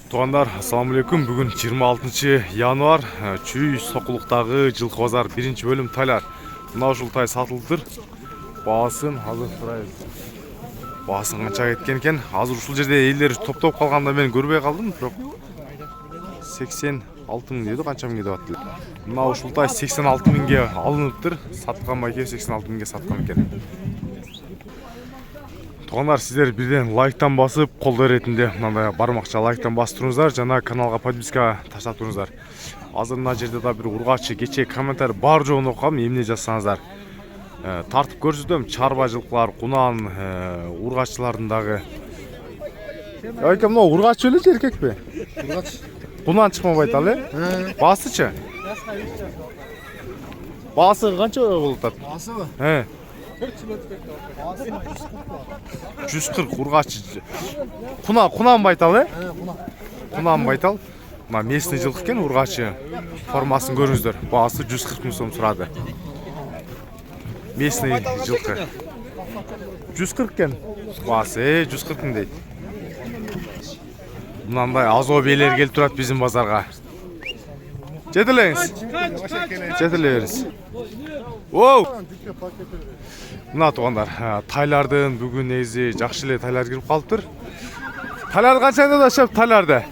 Туугандар, assalamu алейкум. Бүгүн 26 январ, Чүй Сокулуктагы жылкы базар 1-бөлүм тайлар. Мына ушул тай сатылыптыр. Баасын азыр сурайбыз. Баасын канчага кеткен экен? Азыр ушул жерде элдер топтоп калганда мен көрбөй калдым, бирок 86 000 деди, канча миңге деп аттылар. Мына ушул тай 86 000ге алыныптыр. Саткан байке 86 000ге саткан экен. Туугандар, сиздер бирден лайктан басып, колдоо ретинде мындай бармакча лайктан басып туруңуздар, жана каналга подписка таштап туруңуздар. Азыр мына жерде да бир ургачы кече комментарий бар жоогун окугам, эмне жазсаңыздар. Тартып көрсөтөм, чарба жылкылар, кунан, ургаччылардын дагы. Айка, мына ургач эле же эркекпи? Ургач. Кунан чыкмабайт ал, э? Басычы? Басы канча болуп атат? Басыбы? 140 ургач. Кунан байтал, э? Кунан байтал. Мына местный жылкы экен, ургачы. Формасын көрүңүздөр. Баасы 140 000 сом сурады. Местный жылкы. 140 экен. Баасы 140 000 дейт. Мынандай азо бийлер келип турат биздин базарга. Жетелеңиз. Жетелебириз. Воу! Мына туугандар, тайлардын бүгүн негизи жакшы эле тайлар кирип калыптыр. Тайлар канчадан дашап тайларды?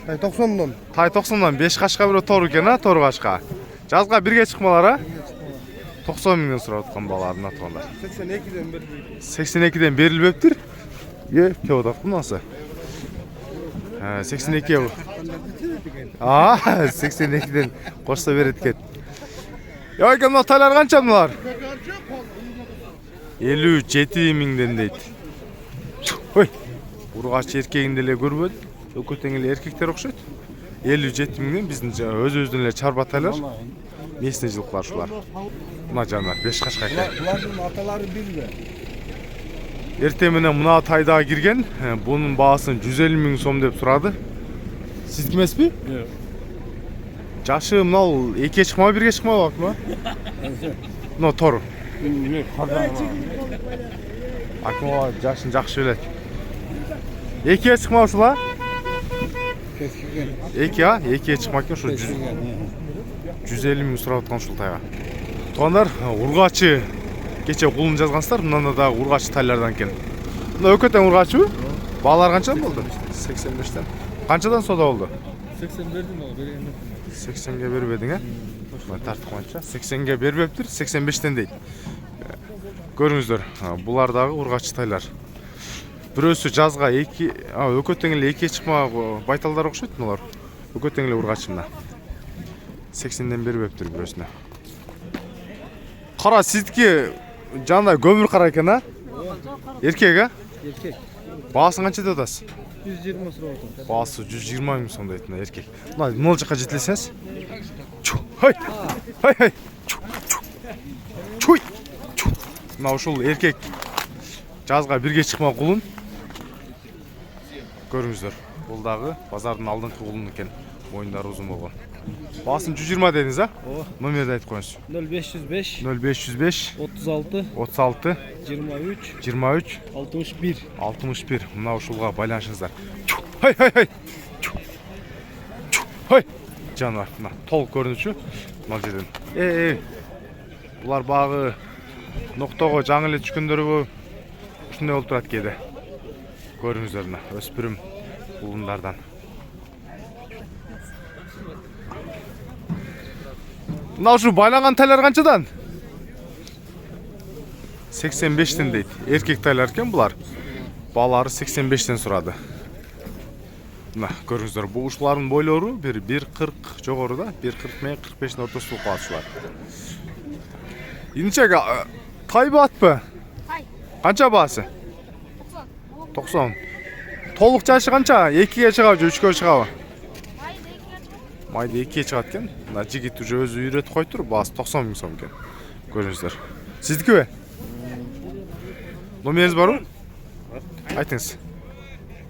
Тай 90 миң. Тай 90 5 кашка бирөө тор экен, а, тор кашка. Жазга бирге чыкмалар, а? 90 000 сурап аткан балар мына туугандар. 82ден берилбейт. 82ден берилбептир. Кеп атат мынасы. 82. 82ден кошсо берет экен. Яйка, мына тайлар канча мыналар? 57 000ден дейт. Ой, ургач эркегин деле көрбөдүм. Өкөтең эле эркектер окшойт. 57 000ден биздин өзүбүздүн эле чарба тайлар. Местный жылкылар ушулар. Мына жанар 5 кашка экен. Булардын аталары билбе. Эртең менен мына тайда кирген. Бунун баасын 150 000 сом деп сурады. Сиздики эмеспи? Жок. Жашы мынал экиге чыкмабы, бирге чыкмабы акмы? Мына тор. Акмова жашын жакшы билет. Экиге чыкмабы ушула? Эки, а? Экиге чыкмак экен, ушу 150 000 сурап аткан ушул тайга. Туугандар, ургачы кече кулун жазгансыздар, мындан да ургачы тайлардан экен. Мына өкөтөң ургачыбы? Баалар канча болду? 85ден. Канчадан сода болду? 80 бердим ал, бергенде. 80ге бербедиң, э? Тартып канча? 80ге бербептир, 85ден дейт. Көрүңүздөр, булар дагы ургачы тайлар. Бирөөсү жазга 2, өкөтөң эле 2 чыкма байталдар окшойт мыналар. Өкөтөң эле ургачы мына. 80ден бербептир бирөөсүнө. Кара, сиздики жандай көмүр кара экен, а? Эркек, а? Эркек. Баасын канча деп атасыз? 120 сурап атат. Баасы 120 000 сом дейт мына эркек. Мына жака жетелесеңиз. Хай. Хай. Чуй. Мына ушул эркек жазга бирге чыкма кулун. Көрүңүздөр. Бул дагы базардын алдыңкы кулун экен. Моюндары узун болгон. Баасын 120 дедиңиз, а? Номерди айтып коюңуз. 0505 0505 36 36 23 23 61. 61. Мына ушулга байланышыңыздар. Хай. Хай. Жанар, мына толук көрүнүчү. Мына жерден. Булар багы ноктого жаңы эле түшкөндөрбү? Ушундай болуп турат кээде. Көрүңүздөр мына өспүрүм улундардан. Мына ушу байланган тайлар канчадан? 85ден дейт. Эркек тайлар экен булар. Баалары 85ден сурады. Мына көрүңүздөр, бул ушулардын бойлору бир 140 жогору да, 140 менен 45дин ортосу болуп калат ушулар. Инчеге тайбы атпы? Тай. Канча баасы? 90. Толук жашы канча? 2ге чыгабы, 3ге чыгабы? Майда 2ге чыгат экен. Мына жигит уже өзү үйрөтүп койтур, баасы 90 000 сом экен. Көрүңүздөр. Сиздикиби? Номериңиз барбы? Айтыңыз.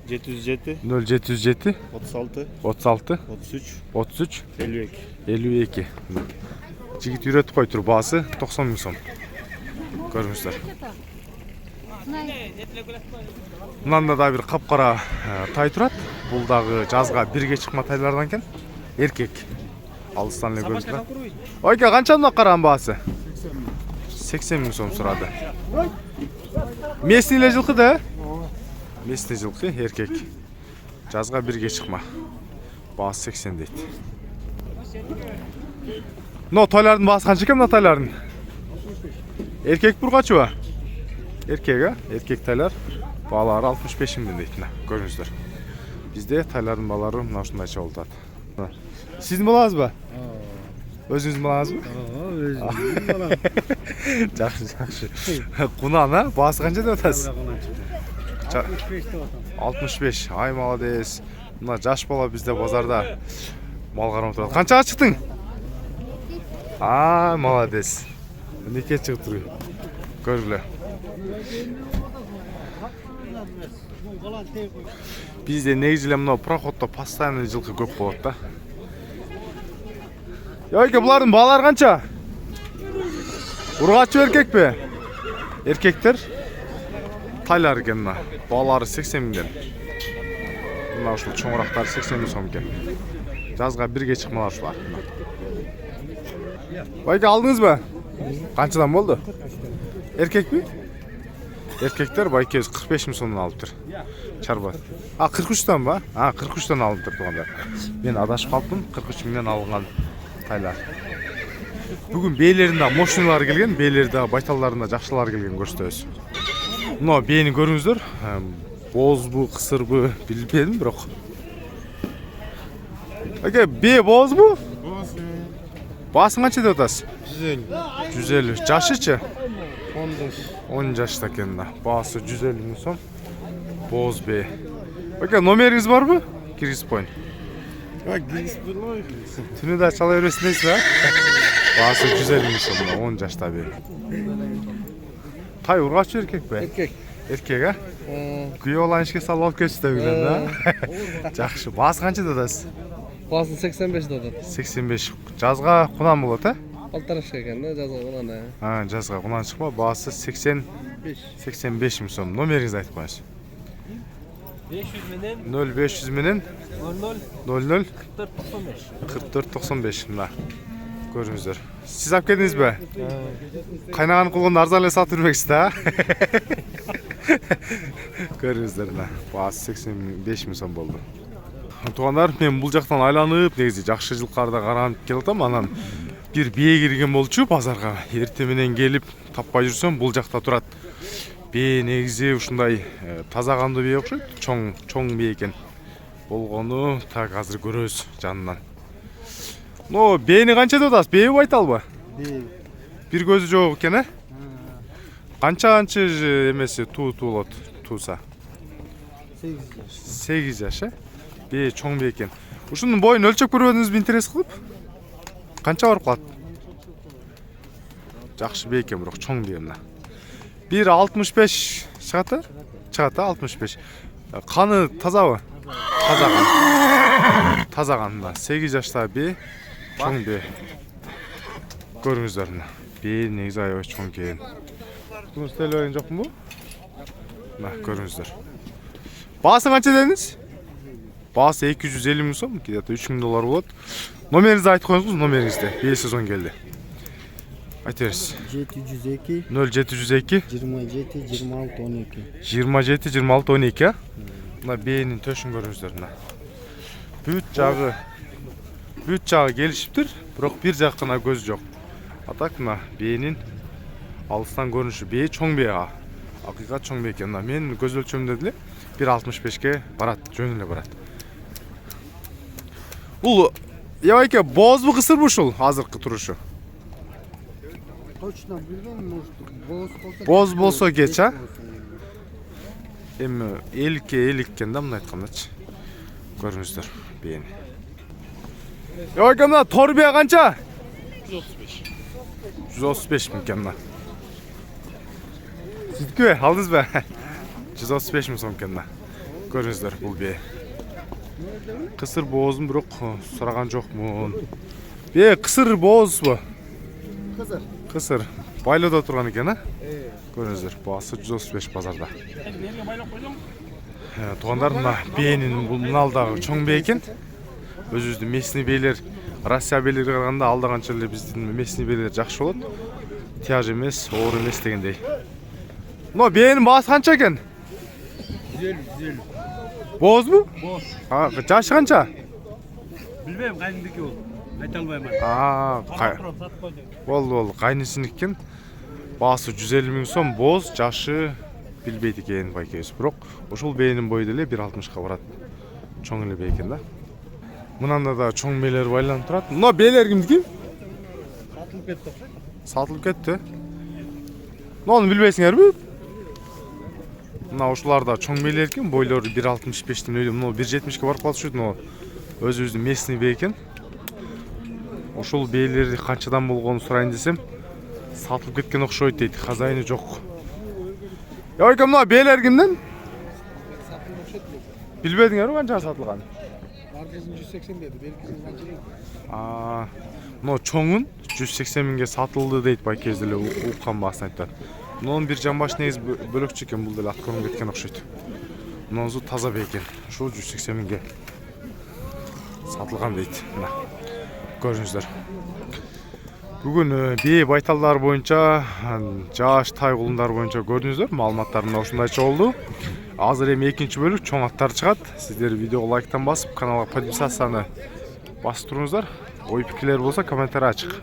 707 0707 36 36 33 33 52. Жигит үйрөтүп койтур, баасы 90 000 сом. Көрүңүздөр. Мынанда да бир капкара тай турат. Бул дагы жазга бирге чыкма тайлардан экен. Эркек. Алыстан эле көрүнүп. Ойке канча мына караган баасы? 80 миң сом сурады. Местный эле жылкы да? Местный жылкы, эркек. Жазга бирге чыкма. Баасы 80 дейт. Но тойлардын баасы канча экен мына тойлардын? Эркек бургачыбы? Эркек, а? Эркек тойлар. Баалары 65 миң дейт мына, көрүңүздөр. Бизде тойлардын баалары мына ушундайча болуп атат. Сиздин балаңызбы? Өзүңүздүн балаңызбы? Өзүм балам. Жакшы, жакшы. Кунан, а? Баасы канча деп атасыз? 65. Ай, молодец. Мына жаш бала бизде базарда мал кармап турат. Канчага чыктың? Ай, молодец. Неке чыгып туруй. Көргүлө. Бизде негизи эле мына проходдо постоянно жылкы көп болот да. Йойке, булардын баалары канча? Ургачы эркекпи? Эркектер тайлар экен мына. Баалары 80 миңден. Мына ушул чоңурактары 80 миң сом экен. Жазга бирге чыкмалар ушулар. Байке, алдыңызбы? Канчадан болду? Эркекпи? Эркектер байке 45 миң сомдон алыптыр. Чарба. 43тан ба? 43тан алыптыр тугандар. Мен адашып калыптым. 43 миңден алынган тайлар. Бүгүн бээлеринде мощныйлар келген, бээлерде байталдарында жакшылар келген көрсөтөбүз. Мына бээни көрүңүздөр. Боозбу, кысырбы билбедим, бирок. Аке, бээ боозбу? Бооз. Баасын канча деп атасыз? 150. 150. Жашычы? 15. 10 жашта экен да. Баасы 150 миң сом. Бооз бээ. Аке, номериңиз барбы? Киргизип коюн. Түнү да чала бересиң дейсиз, а? Баасы 150 миң сом, 10 жашта бээ. Тай ургачы эркекпи? Эркек. Эркек, а? Күйөө баланы ишке салып алып кетишти бүгүн, да? Жакшы. Баасы канча деп атасыз? Баасын 85 додот. 85. Жазга кунан болот, а? Алтарашка экен да, жазга кунан. Жазга кунан чыкма. Баасы 85 миң сом. Номериңизди айтып коюңуз. 500 менен 0500 менен 00 00 44 95 мына. Көрүңүздөр. Сиз алып келдиңизби? Кайнаган кулгунду арзан эле сатып бермексиз да? Көрүңүздөр мына. Баасы 85 миң сом болду. Тугандар, мен бул жактан айланып, негизи жакшы жылкарда каранып келатам. Анан бир бие кирген болчу базарга. Эрте менен келип таппай жүрсөм, бул жакта турат. Бие негизи ушундай таза кандуу бие окшойт. Чоң бие экен. Болгону так азыр көрөбүз жанынан. Но бээни канча деп атасыз? Бээ байталбы? Бээ. Бир көзү жок экен, а? Канча эмеси туулот, тууса? 8 жаш, э? Бээ чоң бие экен. Ушунун боюн өлчөп көрбөдүңүзбү интерес кылып? Канча барып калат? Жакшы бие экен, бирок чоң бие мына. 1.65 чыгат, чыгат 65. Каны тазабы? Таза кан. Таза кан мына. 8 жашта бие, чоң бие. Көрүңүздөр мына. Бие негизи аябай чоң экен. Күмүс телебеген жокмунбу? Мына көрүңүздөр. Баасы канча дедиңиз? Баасы 250 миң сом, где-то 3 миң доллар болот. Номериңизди айтып коюңуз, номериңизди. Бие сезон келди. Айта бериңиз. 702 0702 27 26 12. 27 26 12, а? Мына бээнин төшүн көрүңүздөр мына. Бүт жагы келишиптир, бирок бир жак гана көз жок. Атак мына бээнин алыстан көрүнүшү. Бээ чоң бээ. Акыйкат чоң бээ экен. Мен көз өлчөмдө деле 1.65ке барат, жөн эле барат. Бул Ябайке боозбу кысырбы ушул азыркы турушу? Точно билбейм, может, Боз болсо кеч, а? Эми элик экен да, мына айткандачы. Көрүңүздөр бээни. Ябайке, мына тор бээ канча? 135. 135 миң экен мына. Сиздикиби? Алдыңызбы? 135 миң сом экен мына. Көрүңүздөр бул бээ. Кысыр боозун бирок сураган жокмун. Бээ кысыр боозбу? Кысыр. Байлоодо турган экен, а? Көрүңүздөр, баасы 135 базарда. Тугандар, мына бээнин бул мыналдагы чоң бээ экен. Өзүбүздүн местный бээлер Россия бээлерине караганда алда канча эле биздин местный бээлер жакшы болот. Тяж эмес, оор эмес дегендей. Мына бээнин баасы канча экен? 150. Боозбу? Боз. Жашы канча? Билбейм, кайдики ол. Айта албайм. Сатып койдум. Болду, кайнысыныкы экен. Баасы 150 000 сом, боз, жашы билбейт экен байкебиз. Бирок ошол бээнин бою деле 1.60 барат. Чоң эле бээ экен да. Мынанда да чоң бээлер байланып турат. Мына бээлер кимдики? Сатылып кетти. Сатылып кетти. Муну билбейсиңерби? Мына ушулар да чоң бээлер экен, бойлору 1.65 өлү, мына 1.70 барып калышат. Мына өзүбүздүн местный бээ экен. Ошол бээлерди канчадан болгонун сурайын десем, сатылып кеткен окшойт дейт, хозяйыны жок. Ойка, мына бээлер кимден? Сатылып окшойт. Билбедиңерби канчага сатылган? Бардыгын 180 деди, белгисин канча дейт. Мына чоңун 180 000ге сатылды дейт байкебиз деле уккан баасын айтат. Мунун бир жамбаш негиз бөлөкчү экен, бул деле аткарып кеткен окшойт. Мунусу таза бээ экен. Ушул 180 000ге сатылган дейт. Мына көрүңүздөр. Бүгүн бээ байталдар боюнча, жаш тай кулундар боюнча көрдүңүздөр. Маалыматтар мына ушундайча болду. Азыр эми экинчи бөлүк чоң аттар чыгат. Сиздер видеого лайктан басып, каналга подписацияны басып туруңуздар. Ой пикирлер болсо комментарий ачык.